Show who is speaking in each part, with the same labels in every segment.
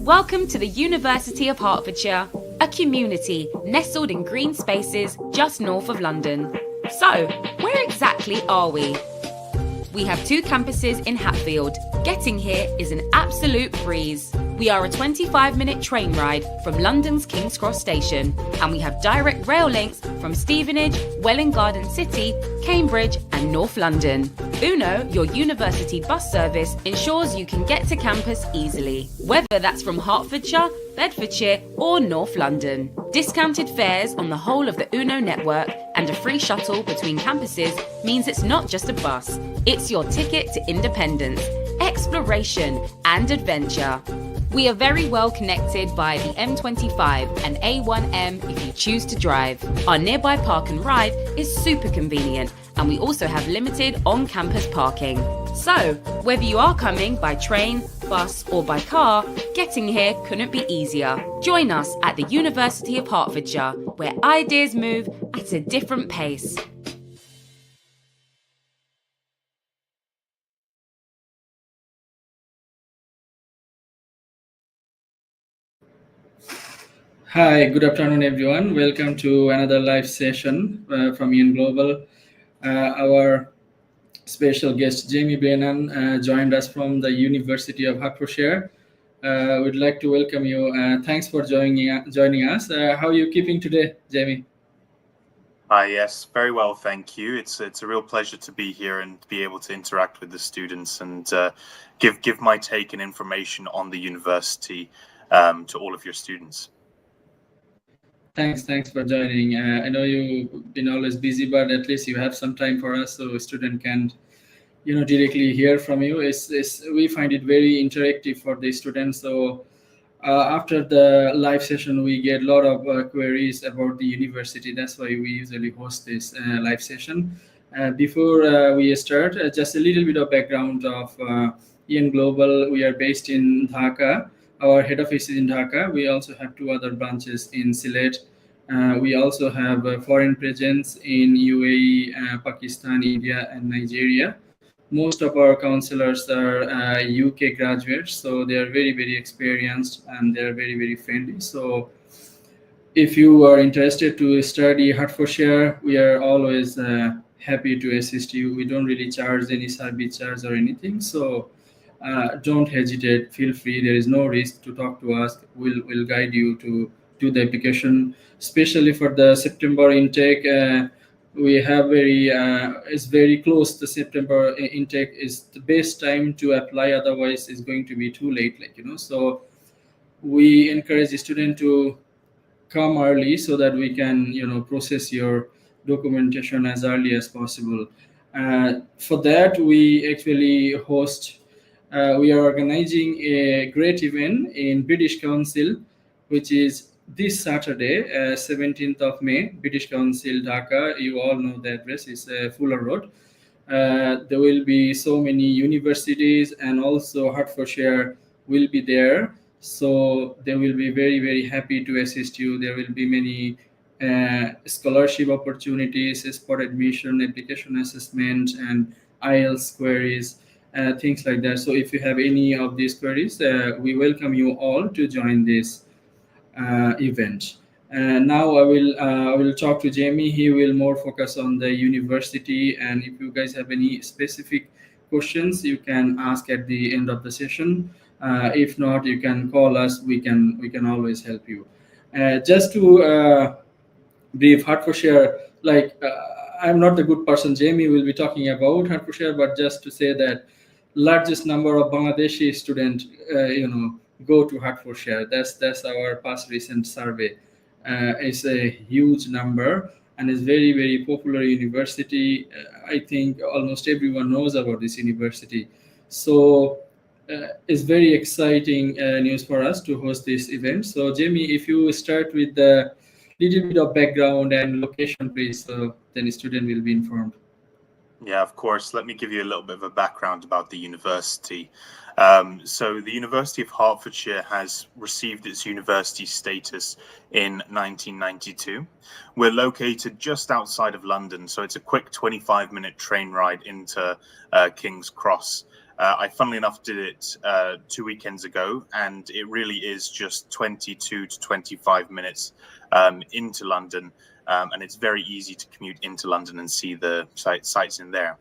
Speaker 1: Welcome to the University of Hertfordshire, a community nestled in green spaces just north of London. So, where exactly are we? We have two campuses in Hatfield. Getting here is an absolute breeze. We are a 25-minute train ride from London's King's Cross station, and we have direct rail links from Stevenage, Welwyn Garden City, Cambridge and North London. 𝐿𝐿, your university bus service, ensures you can get to campus easily, whether that's from Hertfordshire, Bedfordshire or North London. Discounted fares on the whole of the 𝐿𝐿 network and a free shuttle between campuses means it's not just a bus, it's your ticket to independence, exploration and adventure. We are very well connected by the M25 and A1M if you choose to drive. Our nearby park and ride is super convenient, and we also have limited on-campus parking. So, whether you are coming by train, bus or by car, getting here couldn't be easier. Join us at the University of Hertfordshire, where ideas move at a different pace.
Speaker 2: Hi, good afternoon, everyone. Welcome to another live session from 𝐸𝐿 Global. Our special guest, Jamie Brannon, joined us from the University of Hertfordshire. We'd like to welcome you. Thanks for joining us. How are you keeping today, Jamie?
Speaker 3: Hi, yes, very well, thank you. It's a real pleasure to be here and be able to interact with the students and give my take and information on the university to all of your students.
Speaker 2: Thanks for joining. I know you've been always busy, but at least you have some time for us, so a student can, directly hear from you. We find it very interactive for the students. So after the live session, we get a lot of queries about the university. That's why we usually host this live session. Before we start, just a little bit of background of 𝐸𝐿 Global. We are based in Dhaka. Our head office is in Dhaka. We also have two other branches in Sylhet. We also have a foreign presence in UAE, Pakistan, India, and Nigeria. Most of our counselors are UK graduates, so they are very, very experienced and they are very, very friendly. So if you are interested to study Hertfordshire, we are always happy to assist you. We don't really charge any service charge or anything. So don't hesitate, feel free. There is no risk to talk to us. We'll guide you to do the application, especially for the September intake. We have it's very close. The September intake is the best time to apply, otherwise it's going to be too late, so we encourage the student to come early so that we can process your documentation as early as possible. For that, we actually we are organizing a great event in British Council, which is this Saturday, 17th of May, British Council, Dhaka. You all know the address is Fuller Road. There will be so many universities, and also Hertfordshire will be there. So they will be very, very happy to assist you. There will be many scholarship opportunities, spot admission, application assessment, and IELTS queries, things like that. So if you have any of these queries, we welcome you all to join this event. Now I will talk to Jamie. He will more focus on the university, and if you guys have any specific questions, you can ask at the end of the session. If not, you can call us. We can always help you. Just to brief Hertfordshire, I'm not the good person. Jamie will be talking about Hertfordshire, but just to say that largest number of Bangladeshi students, go to Hertfordshire. That's our past recent survey. It's a huge number, and it's very, very popular university. I think almost everyone knows about this university. So it's very exciting news for us to host this event. So Jamie, if you start with the little bit of background and location, please, so then the student will be informed.
Speaker 3: Yeah, of course. Let me give you a little bit of a background about the university. So the University of Hertfordshire has received its university status in 1992. We're located just outside of London, so it's a quick 25-minute train ride into King's Cross. funnily enough, did it 2 weekends ago, and it really is just 22 to 25 minutes into London, and it's very easy to commute into London and see the sites in there.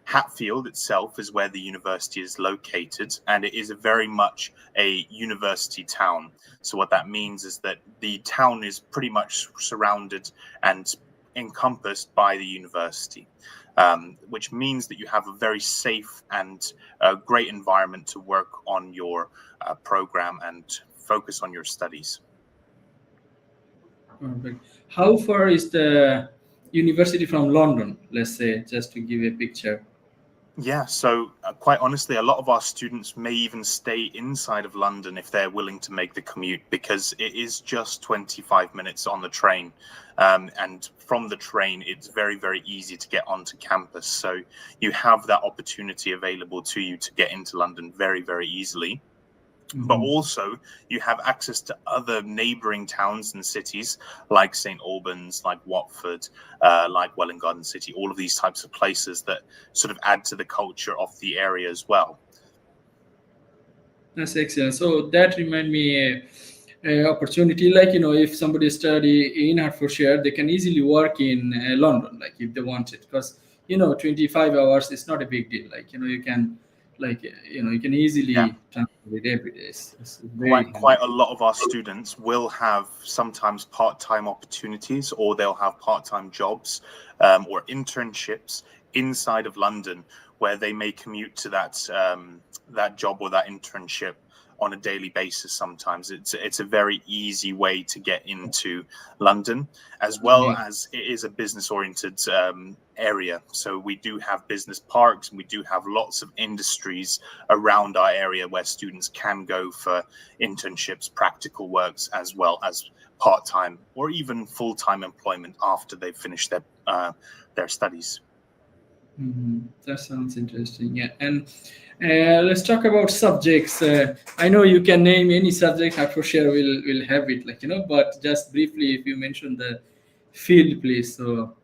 Speaker 3: Hatfield itself is where the university is located, and it is very much a university town. So what that means is that the town is pretty much surrounded and encompassed by the university, which means that you have a very safe and great environment to work on your program and focus on your studies.
Speaker 2: Perfect. How far is the university from London, let's say, just to give a picture?
Speaker 3: Yeah, so quite honestly, a lot of our students may even stay inside of London if they're willing to make the commute, because it is just 25 minutes on the train. And from the train, it's very, very easy to get onto campus. So you have that opportunity available to you to get into London very, very easily. But also you have access to other neighbouring towns and cities like St Albans, like Watford, like Welwyn Garden City, all of these types of places that sort of add to the culture of the area as well.
Speaker 2: That's excellent. So that remind me a opportunity, like, if somebody study in Hertfordshire, they can easily work in London, like if they want it, because 25 hours is not a big deal. Like you can, like you can easily translate it every day. It's
Speaker 3: quite a lot of our students will have sometimes part-time opportunities, or they'll have part-time jobs or internships inside of London, where they may commute to that job or that internship on a daily basis. Sometimes it's a very easy way to get into London, as well as it is a business oriented area. So we do have business parks, and we do have lots of industries around our area where students can go for internships, practical works, as well as part-time or even full-time employment after they've finished their studies.
Speaker 2: That sounds interesting. Yeah, and let's talk about subjects. I know you can name any subject. Hertfordshire will have it, but just briefly, if you mention the field, please. So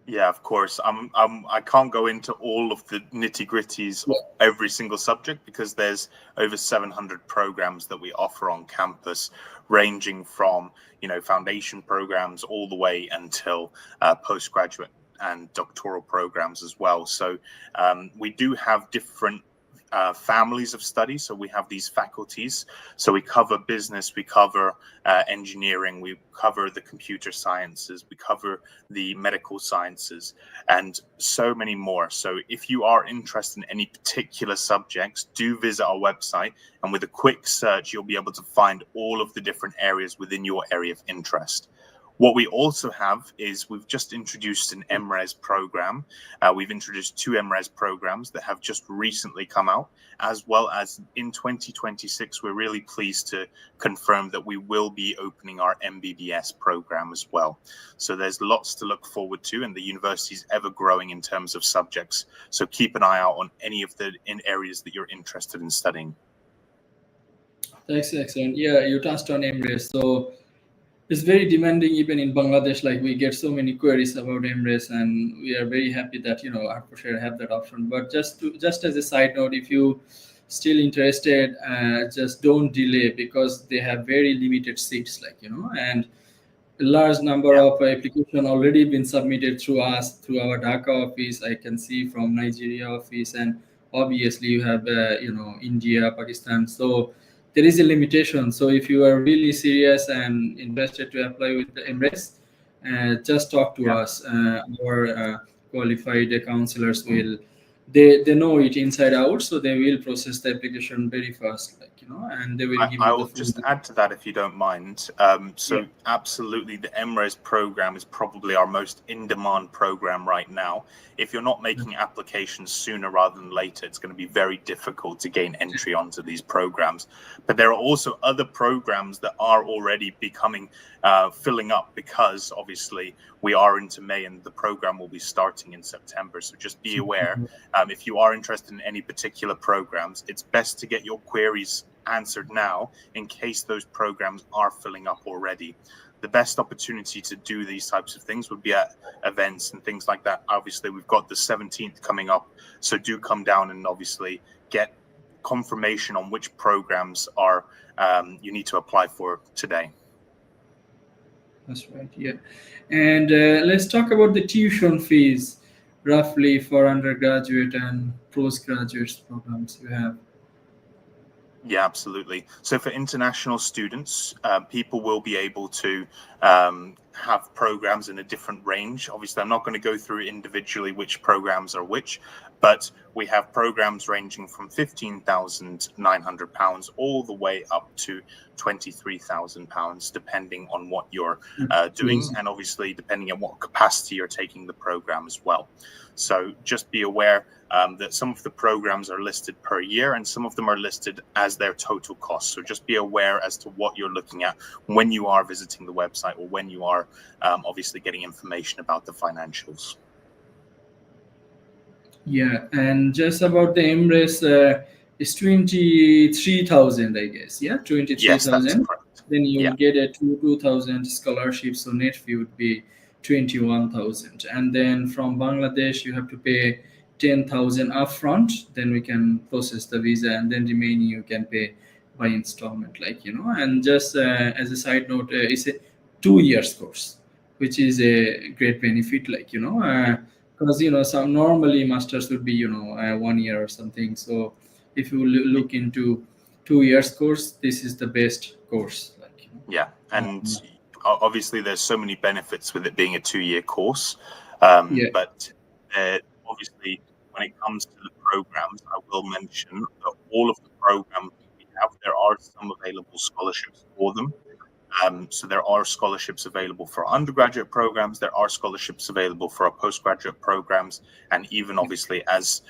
Speaker 3: yeah, of course. I can't go into all of the nitty-gritties of every single subject, because there's over 700 programs that we offer on campus, ranging from foundation programs all the way until postgraduate and doctoral programs as well. So we do have different families of study. So we have these faculties. So we cover business, we cover engineering, we cover the computer sciences, we cover the medical sciences, and so many more. So if you are interested in any particular subjects, do visit our website, and with a quick search, you'll be able to find all of the different areas within your area of interest. What we also have is we've just introduced an MRes program. We've introduced 2 MRes programs that have just recently come out, as well as in 2026, we're really pleased to confirm that we will be opening our MBBS program as well. So there's lots to look forward to, and the university is ever growing in terms of subjects. So keep an eye out on any of the areas that you're interested in studying.
Speaker 2: That's excellent. Yeah, you touched on MRes. So it's very demanding even in Bangladesh. Like, we get so many queries about MRes, and we are very happy that Hertfordshire have that option. But just as a side note, if you still interested, just don't delay, because they have very limited seats, and a large number of application already been submitted through us, through our Dhaka office. I can see from Nigeria office, and obviously you have India, Pakistan. So there is a limitation. So if you are really serious and interested to apply with the MRes, just talk to us. Our qualified counselors will, they know it inside out, so they will process the application very fast, and they will give
Speaker 3: I
Speaker 2: you
Speaker 3: will
Speaker 2: the
Speaker 3: just add to that, if you don't mind. Absolutely, the MRes program is probably our most in-demand program right now. If you're not making applications sooner rather than later, it's going to be very difficult to gain entry onto these programs. But there are also other programs that are already becoming filling up, because obviously we are into May and the program will be starting in September. So just be aware, if you are interested in any particular programs, it's best to get your queries answered now, in case those programs are filling up already. The best opportunity to do these types of things would be at events and things like that. Obviously, we've got the 17th coming up, so do come down and obviously get confirmation on which programs are you need to apply for today.
Speaker 2: That's right, yeah. And let's talk about the tuition fees roughly for undergraduate and postgraduate programs you have.
Speaker 3: Yeah, absolutely. So for international students, people will be able to have programs in a different range. Obviously, I'm not going to go through individually which programs are which, but we have programs ranging from £15,900 all the way up to £23,000, depending on what you're doing, and obviously depending on what capacity you're taking the program as well. So just be aware that some of the programs are listed per year and some of them are listed as their total cost. So just be aware as to what you're looking at when you are visiting the website or when you are obviously getting information about the financials.
Speaker 2: Yeah, and just about the 𝐸MRACE, it's 23,000, I guess. Yeah, 23,000.
Speaker 3: Yes, that's correct.
Speaker 2: Then you get a 2,000 scholarship, so net fee would be 21,000. And then from Bangladesh, you have to pay 10,000 upfront. Then we can process the visa, and then remaining you can pay by installment, And just as a side note, it's a 2 year course, which is a great benefit, because some normally masters would be 1 year or something. So if you look into 2 years course, this is the best course.
Speaker 3: Yeah, and obviously there's so many benefits with it being a 2-year course. But obviously when it comes to the programs, I will mention that all of the programs we have, there are some available scholarships for them. So there are scholarships available for undergraduate programs, there are scholarships available for our postgraduate programs, and even obviously, as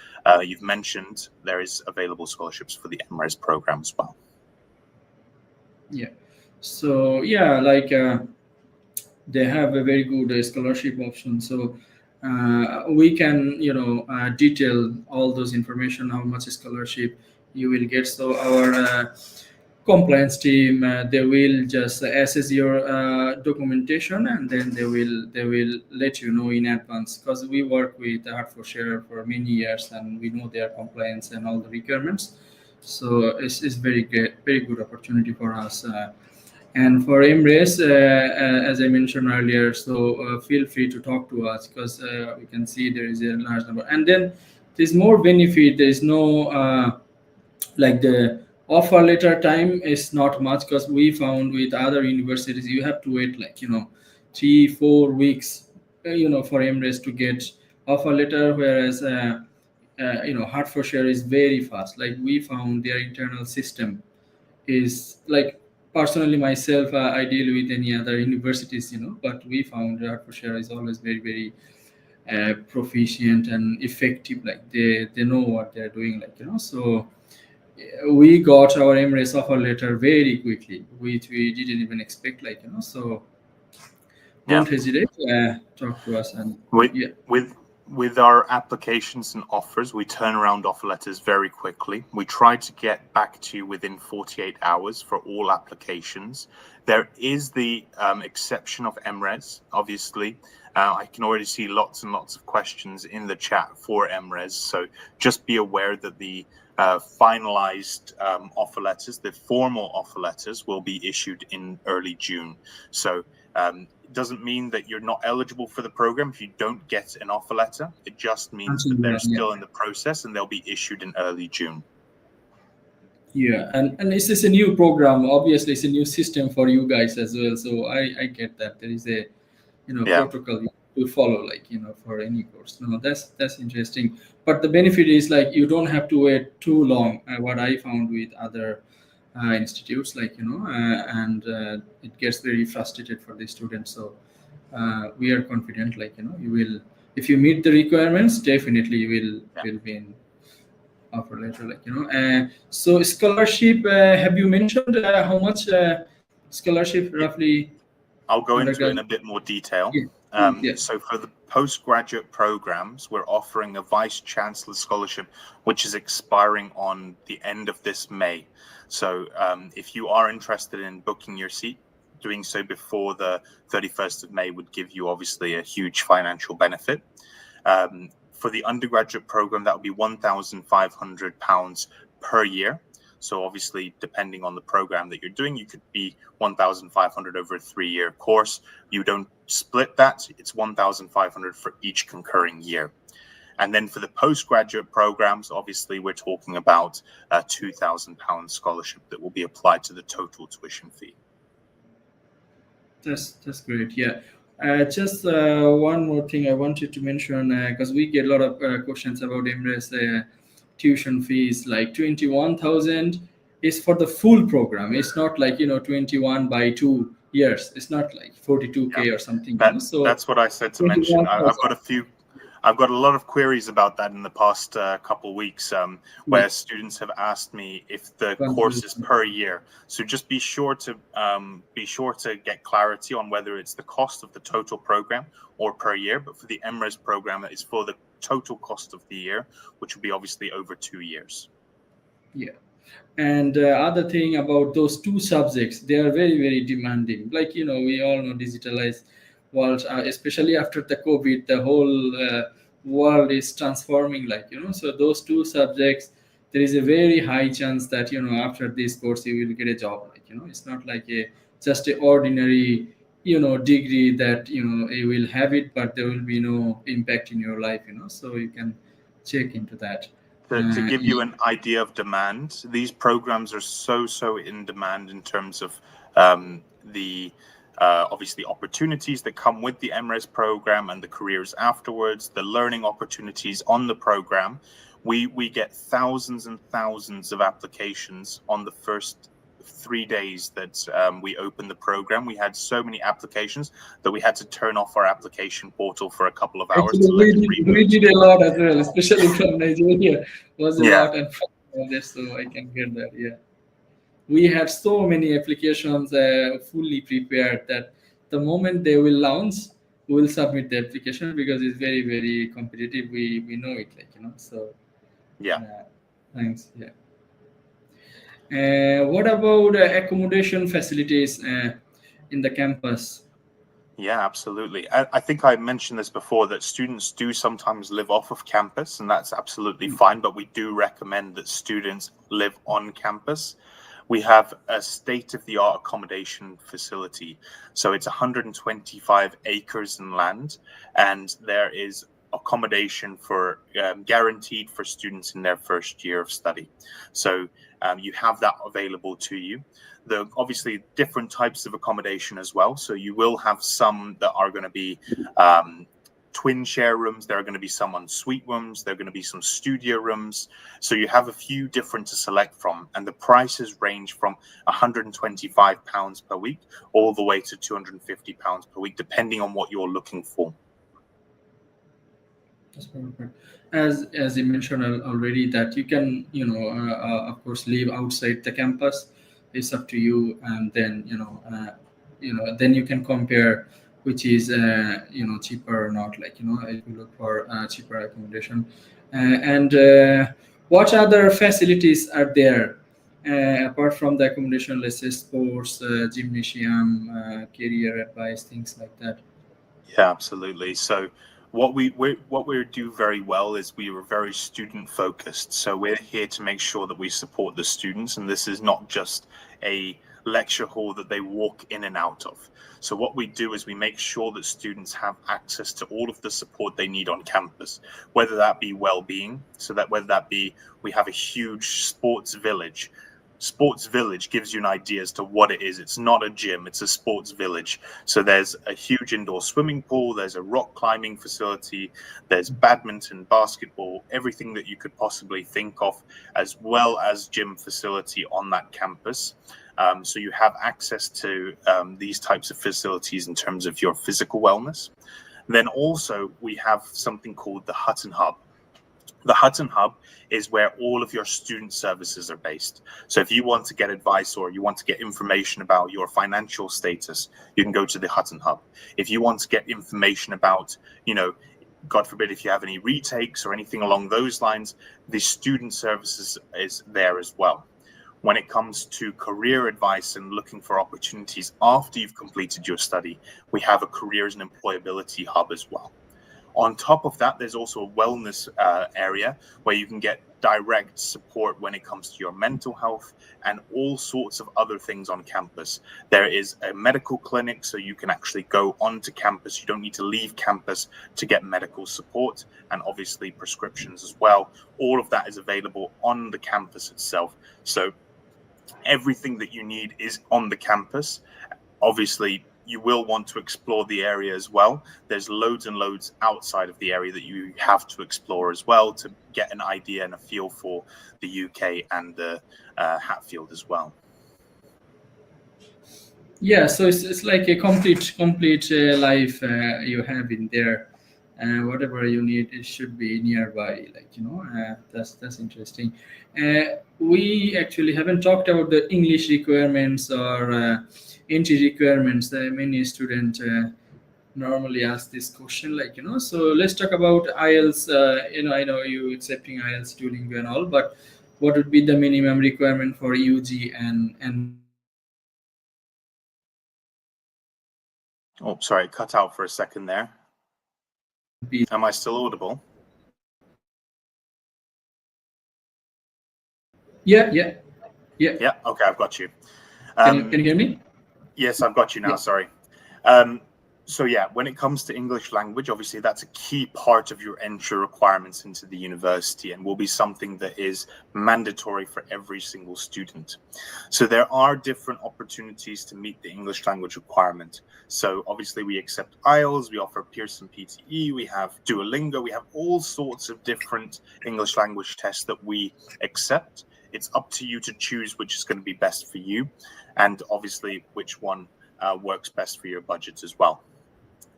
Speaker 3: you've mentioned, there is available scholarships for the 𝐸MRACE program as well.
Speaker 2: Yeah. So they have a very good scholarship option. So we can detail all those information, how much scholarship you will get. So our compliance team, they will just assess your documentation, and then they will let you know in advance, because we work with Hertfordshire for many years and we know their compliance and all the requirements. So it's very good opportunity for us. And for 𝐸MRACE, as I mentioned earlier, so feel free to talk to us, because we can see there is a large number. And then there's more benefit. There is no the offer letter time is not much, because we found with other universities you have to wait 3-4 weeks for 𝐸MRACE to get offer letter, whereas Hertfordshire is very fast. We found their internal system is personally myself, I deal with any other universities, but we found Hertfordshire is always very proficient and effective. They know what they're doing, so we got our 𝐸MRACE offer letter very quickly, which we didn't even expect, so don't hesitate, talk to us. And
Speaker 3: with our applications and offers, we turn around offer letters very quickly. We try to get back to you within 48 hours for all applications. There is the exception of 𝐸MRACE, obviously. I can already see lots and lots of questions in the chat for 𝐸MRACE, so just be aware that the finalized offer letters, the formal offer letters, will be issued in early June. So it doesn't mean that you're not eligible for the program if you don't get an offer letter. It just means that they're still in the process and they'll be issued in early June.
Speaker 2: Yeah, and this is a new program. Obviously, it's a new system for you guys as well. So I get that there is a protocol to follow, for any course. No, that's interesting. But the benefit is you don't have to wait too long. What I found with other institutes, and it gets very frustrated for the students. So we are confident, you will, if you meet the requirements, definitely you will be in offer letter, so scholarship, have you mentioned how much scholarship roughly?
Speaker 3: I'll go into it in a bit more detail. So for the postgraduate programs, we're offering a Vice Chancellor Scholarship, which is expiring on the end of this May. So if you are interested in booking your seat, doing so before the 31st of May would give you obviously a huge financial benefit. For the undergraduate program, that would be £1,500 per year. So obviously, depending on the program that you're doing, you could be 1,500 over a 3-year course. You don't split that. It's 1,500 for each concurring year. And then for the postgraduate programs, obviously, we're talking about a £2,000 scholarship that will be applied to the total tuition fee.
Speaker 2: That's great. Yeah. Just one more thing I wanted to mention, because we get a lot of questions about 𝐸MRS tuition fees. Like 21,000 is for the full program. It's not like 21 by 2 years. It's not like 42K or something.
Speaker 3: So that's what I said to mention. I've got a lot of queries about that in the past couple of weeks, where students have asked me if the course is per year. So just be sure to get clarity on whether it's the cost of the total program or per year. But for the 𝐸MRS program, it's for the total cost of the year, which will be obviously over 2 years.
Speaker 2: Yeah. And other thing about those 2 subjects, they are very, very demanding. Like, we all know digitalized world, especially after the COVID, the whole world is transforming, so those 2 subjects, there is a very high chance that, after this course, you will get a job. It's not like just an ordinary, degree that, you will have it, but there will be no impact in your life, so you can check into that.
Speaker 3: To give you an idea of demand, these programs are so in demand in terms of the obviously opportunities that come with the 𝐸MRS program and the careers afterwards, the learning opportunities on the program. We get thousands and thousands of applications on the first 3 days that we opened the program. We had so many applications that we had to turn off our application portal for a couple of hours.
Speaker 2: Actually, we did a lot as well, especially from Nigeria. Was a lot, and so I can get that. Yeah. We had so many applications fully prepared that the moment they will launch, we will submit the application because it's very, very competitive. We know it, so.
Speaker 3: Yeah.
Speaker 2: Thanks. Yeah. What about accommodation facilities in the campus?
Speaker 3: Yeah, absolutely. I think I mentioned this before, that students do sometimes live off of campus, and that's absolutely fine, but we do recommend that students live on campus. We have a state-of-the-art accommodation facility. So it's 125 acres in land, and there is accommodation for guaranteed for students in their first year of study. So you have that available to you. There are obviously different types of accommodation as well. So you will have some that are going to be twin share rooms. There are going to be some ensuite rooms. There are going to be some studio rooms. So you have a few different to select from, and the prices range from £125 per week all the way to £250 per week, depending on what you're looking for.
Speaker 2: That's perfect. As you mentioned already, that you can, of course, live outside the campus. It's up to you, and then then you can compare which is cheaper or not. If you look for cheaper accommodation, and what other facilities are there apart from the accommodation? Let's say sports, gymnasium, career advice, things like that.
Speaker 3: Yeah, absolutely. So what we do very well is we are very student focused. So we're here to make sure that we support the students, and this is not just a lecture hall that they walk in and out of. So what we do is we make sure that students have access to all of the support they need on campus, whether that be well-being, whether that be we have a huge sports village. Sports village gives you an idea as to what it is. It's not a gym, it's a sports village. So there's a huge indoor swimming pool, there's a rock climbing facility, there's badminton, basketball, everything that you could possibly think of, as well as gym facility on that campus. So you have access to these types of facilities in terms of your physical wellness. Then also we have something called the Hutton Hub. The Hutton Hub is where all of your student services are based. So if you want to get advice or you want to get information about your financial status, you can go to the Hutton Hub. If you want to get information about, God forbid, if you have any retakes or anything along those lines, the student services is there as well. When it comes to career advice and looking for opportunities after you've completed your study, we have a careers and employability hub as well. On top of that, there's also a wellness area where you can get direct support when it comes to your mental health and all sorts of other things on campus. There is a medical clinic, so you can actually go onto campus. You don't need to leave campus to get medical support, and obviously prescriptions as well. All of that is available on the campus itself. So everything that you need is on the campus. Obviously, you will want to explore the area as well. There's loads and loads outside of the area that you have to explore as well to get an idea and a feel for the UK and the Hatfield as well.
Speaker 2: Yeah, so it's like a complete life you have in there. Whatever you need, it should be nearby. Like, you know, that's interesting. We actually haven't talked about the English requirements or entry requirements. Many students normally ask this question, like, you know. So let's talk about IELTS. You know, I know you accepting IELTS, Duolingo, and all, but what would be the minimum requirement for UG and
Speaker 3: Oh, sorry, it cut out for a second there. Am I still audible?
Speaker 2: Yeah.
Speaker 3: Yeah. Okay, I've got you.
Speaker 2: Can you hear me?
Speaker 3: Yes, I've got you now.
Speaker 2: Yeah.
Speaker 3: Sorry. So yeah, when it comes to English language, obviously that's a key part of your entry requirements into the university and will be something that is mandatory for every single student. So there are different opportunities to meet the English language requirement. So obviously we accept IELTS, we offer Pearson PTE, we have Duolingo, we have all sorts of different English language tests that we accept. It's up to you to choose which is going to be best for you, and obviously which one works best for your budget as well.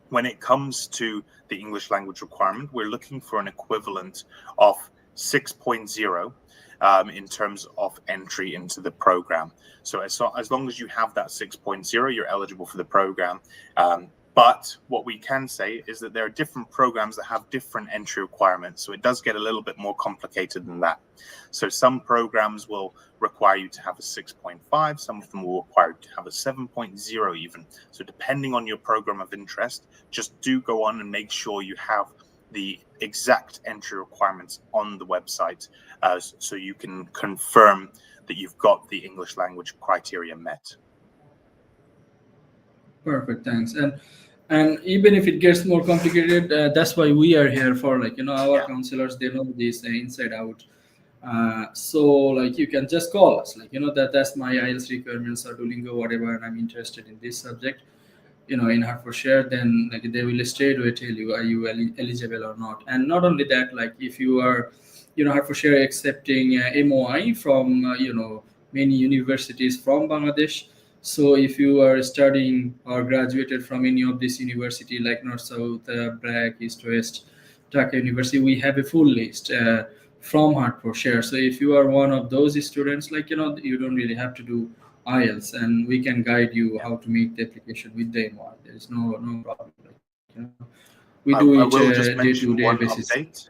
Speaker 3: When it comes to the English language requirement, we're looking for an equivalent of 6.0 in terms of entry into the program. So as long as you have that 6.0, you're eligible for the program. But what we can say is that there are different programs that have different entry requirements. So it does get a little bit more complicated than that. So some programs will require you to have a 6.5. Some of them will require you to have a 7.0 even. So depending on your program of interest, just do go on and make sure you have the exact entry requirements on the website so you can confirm that you've got the English language criteria met.
Speaker 2: Perfect, thanks. And even if it gets more complicated, that's why we are here for, like, you know, our counselors, they know this inside out. So like you can just call us, like, you know, that's my IELTS requirements or Duolingo, whatever, and I'm interested in this subject, you know, in Hertfordshire. Then like they will straight away tell you, are you eligible or not. And not only that, like if you are, you know, Hertfordshire accepting MOI from you know, many universities from Bangladesh. So if you are studying or graduated from any of this university like North South, BRAC, East West, Dhaka University, we have a full list from Hertfordshire. So if you are one of those students, like, you know, you don't really have to do IELTS, and we can guide you how to make the application with the MOI. There is no problem. Like, you know, we do it day-to-day basis.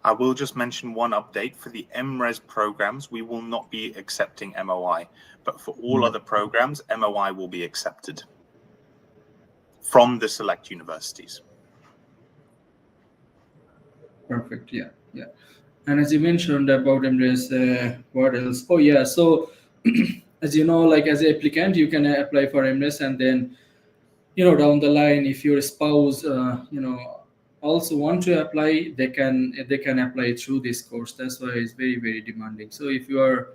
Speaker 3: I will just mention one update. For the MRes programs, we will not be accepting MOI, but for all other programs, MOI will be accepted from the select universities.
Speaker 2: Perfect. Yeah. And as you mentioned about MRes, what else? Oh yeah. So as you know, like as an applicant, you can apply for MRes, and then, you know, down the line, if your spouse, you know, also want to apply, they can apply through this course. That's why it's very, very demanding. So if you are,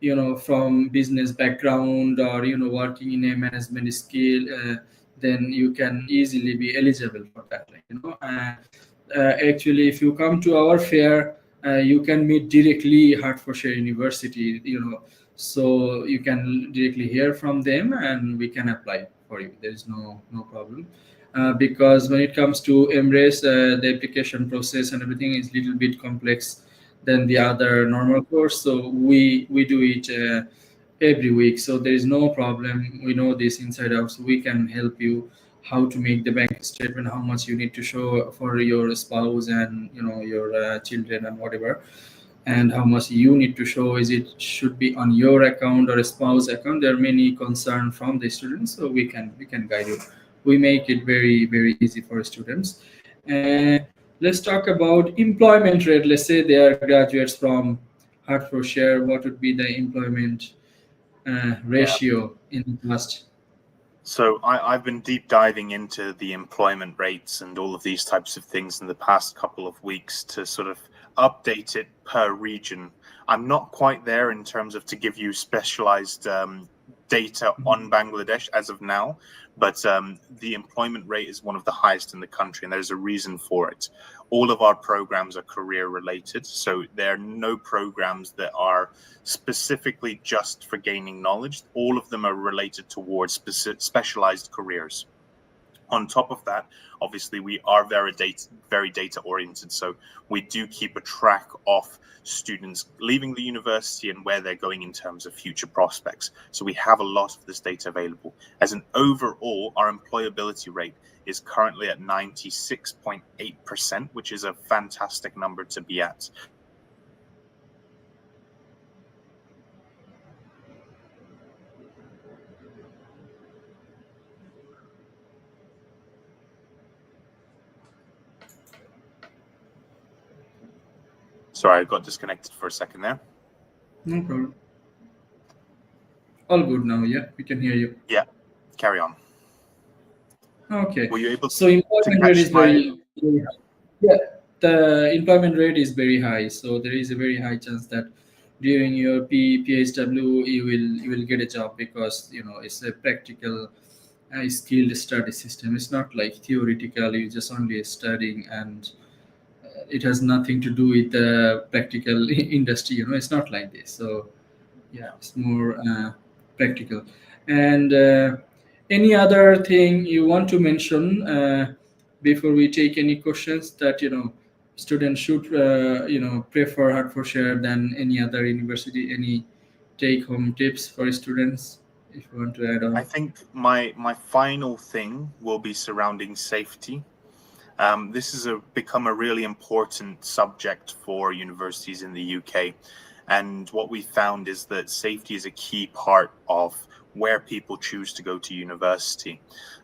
Speaker 2: you know, from business background or, you know, working in a management skill, then you can easily be eligible for that. Like, you know, actually, if you come to our fair, you can meet directly Hertfordshire University, you know, so you can directly hear from them, and we can apply for you. There is no problem. Because when it comes to MRes, the application process and everything is a little bit complex than the other normal course. So we do it every week. So there is no problem. We know this inside out. So we can help you how to make the bank statement, how much you need to show for your spouse and, you know, your children and whatever, and how much you need to show. Is it should be on your account or a spouse account? There are many concerns from the students, so we can guide you. We make it very, very easy for students. Let's talk about employment rate. Let's say they are graduates from Hertfordshire. What would be the employment ratio in the past?
Speaker 3: So I've been deep diving into the employment rates and all of these types of things in the past couple of weeks to sort of update it per region. I'm not quite there in terms of to give you specialized data on Bangladesh as of now, but the employment rate is one of the highest in the country, and there's a reason for it. All of our programs are career related, so there are no programs that are specifically just for gaining knowledge. All of them are related towards specialized careers. On top of that, obviously, we are very data oriented. So we do keep a track of students leaving the university and where they're going in terms of future prospects. So we have a lot of this data available. As an overall, our employability rate is currently at 96.8%, which is a fantastic number to be at. Sorry, I got disconnected for a second there.
Speaker 2: No problem. All good now. Yeah, we can hear you.
Speaker 3: Yeah, carry on.
Speaker 2: Okay.
Speaker 3: Were you able
Speaker 2: So employment rate is very high. Yeah, the employment rate is very high. So there is a very high chance that during your PhW you will get a job, because it's a practical skilled study system. It's not like theoretical. You just only studying, and it has nothing to do with the practical industry. It's not like this. So yeah, it's more practical. And any other thing you want to mention before we take any questions, that students should prefer Hertfordshire than any other university? Any take home tips for students, if you want to add on?
Speaker 3: I think my final thing will be surrounding safety. This has become a really important subject for universities in the UK. And what we found is that safety is a key part of where people choose to go to university.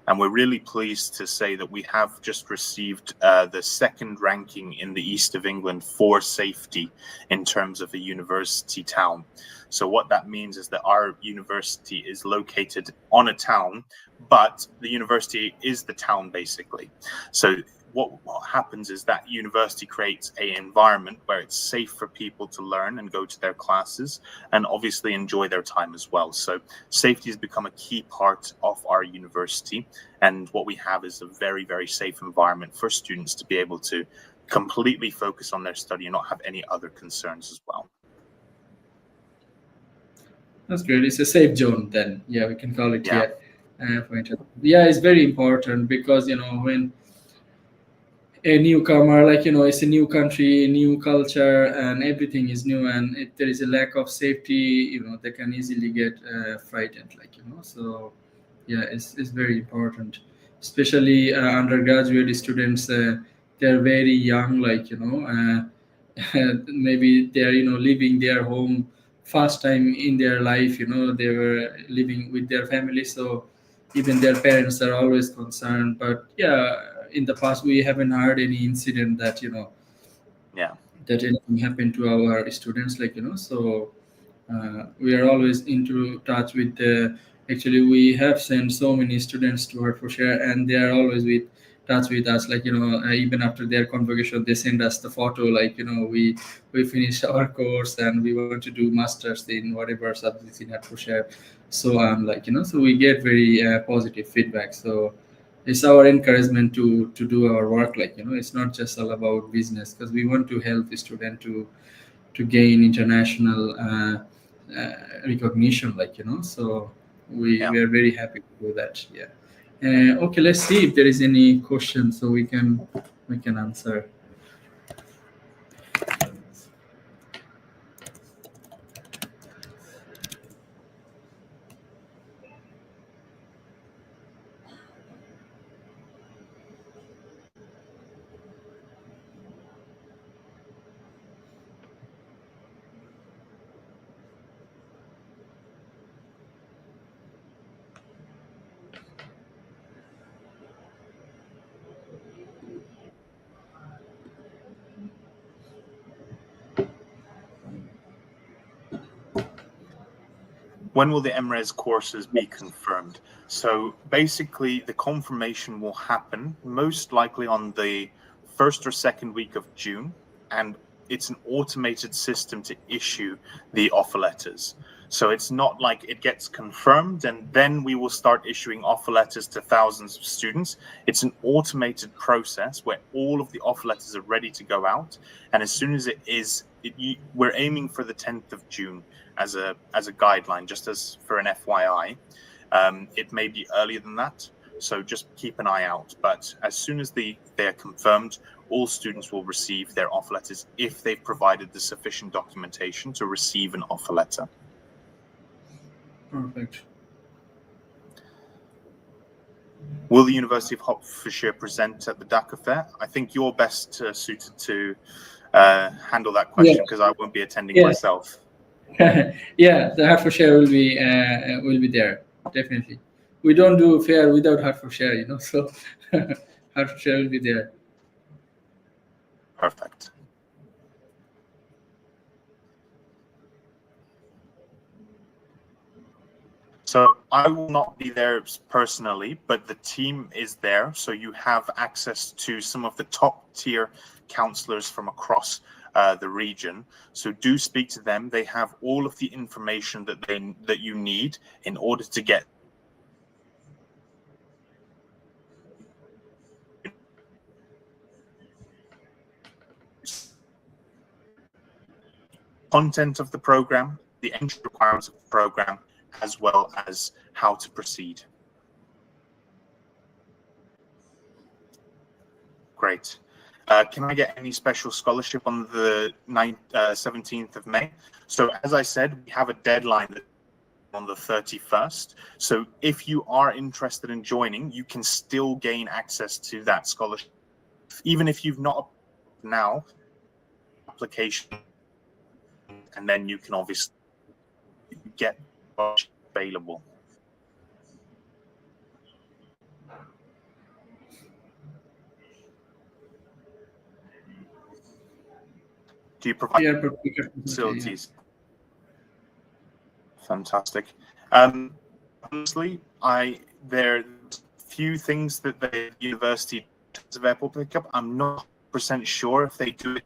Speaker 3: And we're really pleased to say that we have just received the second ranking in the east of England for safety in terms of a university town. So what that means is that our university is located on a town, but the university is the town basically. So what happens is that university creates an environment where it's safe for people to learn and go to their classes and obviously enjoy their time as well. So safety has become a key part of our university. And what we have is a very, very safe environment for students to be able to completely focus on their study and not have any other concerns as well.
Speaker 2: That's great. It's a safe zone then. Yeah, we can call it.
Speaker 3: Yeah.
Speaker 2: Yeah, it's very important, because when a newcomer, it's a new country, new culture, and everything is new, and if there is a lack of safety, they can easily get frightened, so yeah, it's very important, especially undergraduate students. They're very young, maybe they're leaving their home first time in their life. They were living with their family, so even their parents are always concerned. But yeah, in the past we haven't heard any incident that that anything happened to our students, so we are always into touch with the. Actually, we have sent so many students to Hertfordshire, and they are always with touch with us. Even after their convocation, they send us the photo. We finished our course and we want to do masters in whatever subjects in Hertfordshire. So so we get very positive feedback. So it's our encouragement to do our work. It's not just all about business, because we want to help the student to gain international recognition, so we are very happy to do that. Okay, let's see if there is any question so we can answer.
Speaker 3: When will the MRes courses be confirmed? So basically, the confirmation will happen most likely on the first or second week of June, and it's an automated system to issue the offer letters. So it's not like it gets confirmed and then we will start issuing offer letters to thousands of students. It's an automated process where all of the offer letters are ready to go out, and as soon as it is, we're aiming for the 10th of June as a guideline, just as for an FYI. It may be earlier than that, so just keep an eye out. But as soon as they are confirmed, all students will receive their offer letters if they've provided the sufficient documentation to receive an offer letter.
Speaker 2: Perfect.
Speaker 3: Will the University of Hertfordshire present at the Dhaka Fair? I think you're best suited to handle that question, because I won't be attending myself.
Speaker 2: Yeah, the Hertfordshire will be there, definitely. We don't do fair without Hertfordshire, you know, so Hertfordshire will be there.
Speaker 3: Perfect. So I will not be there personally, but the team is there. So you have access to some of the top tier counselors from across the region. So do speak to them. They have all of the information that you need in order to get content of the program, the entry requirements of the program, as well as how to proceed. Great. Can I get any special scholarship on the 17th of May? So as I said, we have a deadline on the 31st. So if you are interested in joining, you can still gain access to that scholarship. Even if you've not now, application, and then you can obviously get available. Do you provide facilities? Fantastic. Honestly, there are few things that the University of Airport pick up. I'm not % sure if they do it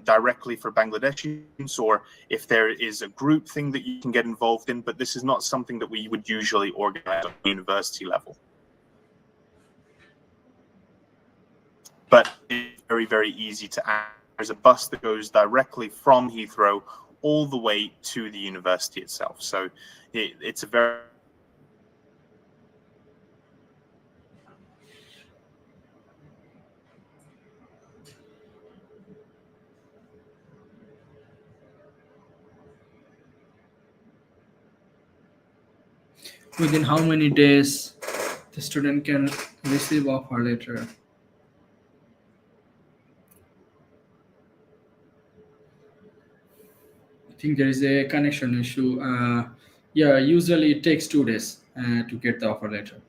Speaker 3: directly for Bangladeshis, or if there is a group thing that you can get involved in, but this is not something that we would usually organize at the university level. But it's very, very easy to add. There's a bus that goes directly from Heathrow all the way to the university itself. So it's a very...
Speaker 2: Within how many days the student can receive offer letter? I think there is a connection issue. Yeah, usually it takes 2 days to get the offer letter.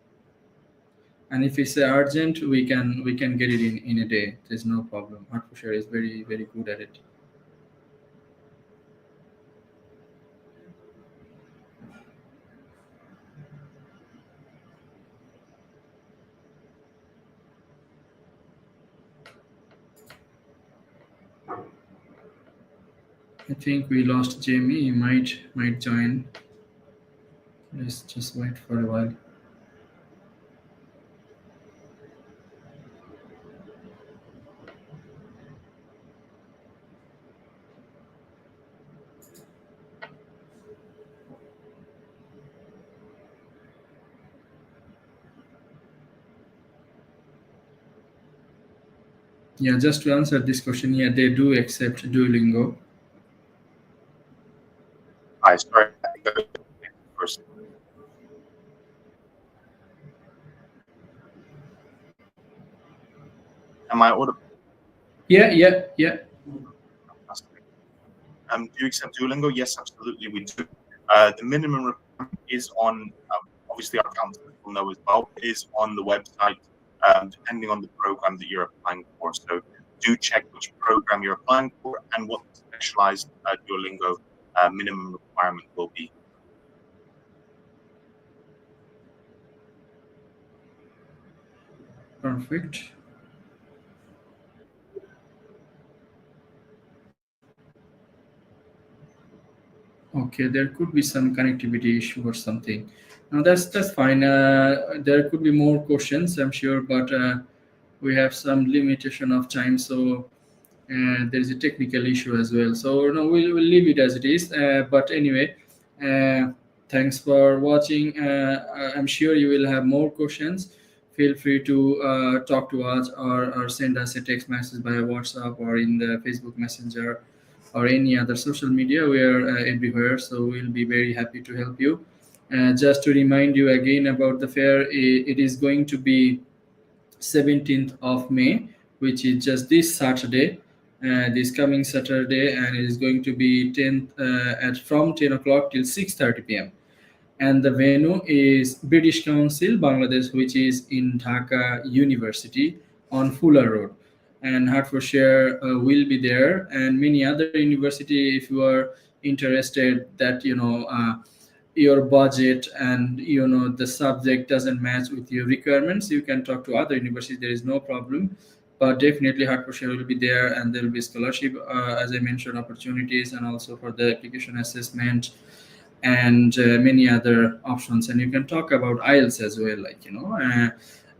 Speaker 2: And if it's urgent, we can get it in a day. There's no problem. Hertfordshire is very, very good at it. I think we lost Jamie. He might join. Let's just wait for a while. Yeah, just to answer this question, yeah, they do accept Duolingo.
Speaker 3: I sorry. First. Am I audible?
Speaker 2: Yeah.
Speaker 3: Do you accept Duolingo? Yes, absolutely, we do. The minimum requirement is on, obviously our counselors will know as well, is on the website, depending on the program that you're applying for. So do check which program you're applying for and what the specialized Duolingo minimum requirement will be.
Speaker 2: Perfect. Okay, there could be some connectivity issue or something. Now that's fine. There could be more questions, I'm sure, but we have some limitation of time, so there is a technical issue as well. So no, we'll leave it as it is. But anyway, thanks for watching. I'm sure you will have more questions. Feel free to talk to us or send us a text message via WhatsApp or in the Facebook Messenger or any other social media. We are everywhere, so we'll be very happy to help you. Just to remind you again about the fair, it is going to be 17th of May, which is just this Saturday, this coming Saturday, and it is going to be 10th from 10 o'clock till 6:30 p.m. And the venue is British Council, Bangladesh, which is in Dhaka University on Fuller Road. And Hertfordshire will be there, and many other university. If you are interested, that your budget and the subject doesn't match with your requirements, you can talk to other universities. There is no problem, but definitely Hertfordshire will be there, and there will be scholarship, as I mentioned, opportunities, and also for the application assessment and many other options. And you can talk about IELTS as well,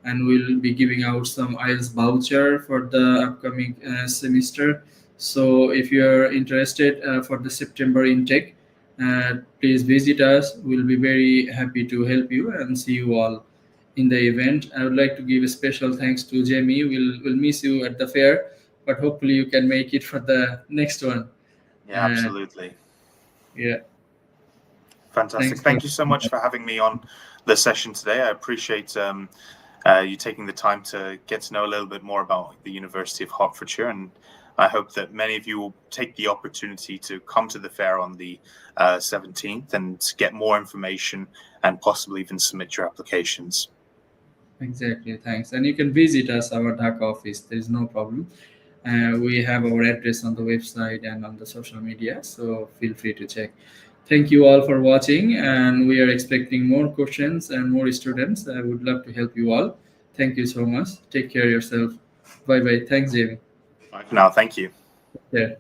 Speaker 2: and we'll be giving out some IELTS voucher for the upcoming semester. So if you're interested for the September intake, please visit us. We'll be very happy to help you and see you all in the event. I would like to give a special thanks to Jamie. We'll miss you at the fair, but hopefully you can make it for the next one.
Speaker 3: Yeah, absolutely.
Speaker 2: Yeah.
Speaker 3: Fantastic. Thank you so much for having me on the session today. I appreciate you taking the time to get to know a little bit more about the University of Hertfordshire, and I hope that many of you will take the opportunity to come to the fair on the 17th and get more information and possibly even submit your applications.
Speaker 2: Exactly. Thanks. And you can visit us, our Dhaka office. There is no problem. We have our address on the website and on the social media, so feel free to check. Thank you all for watching, and we are expecting more questions and more students. I would love to help you all. Thank you so much. Take care of yourself. Bye-bye. Thanks, Jamie.
Speaker 3: Bye for now. Thank you.
Speaker 2: Yeah.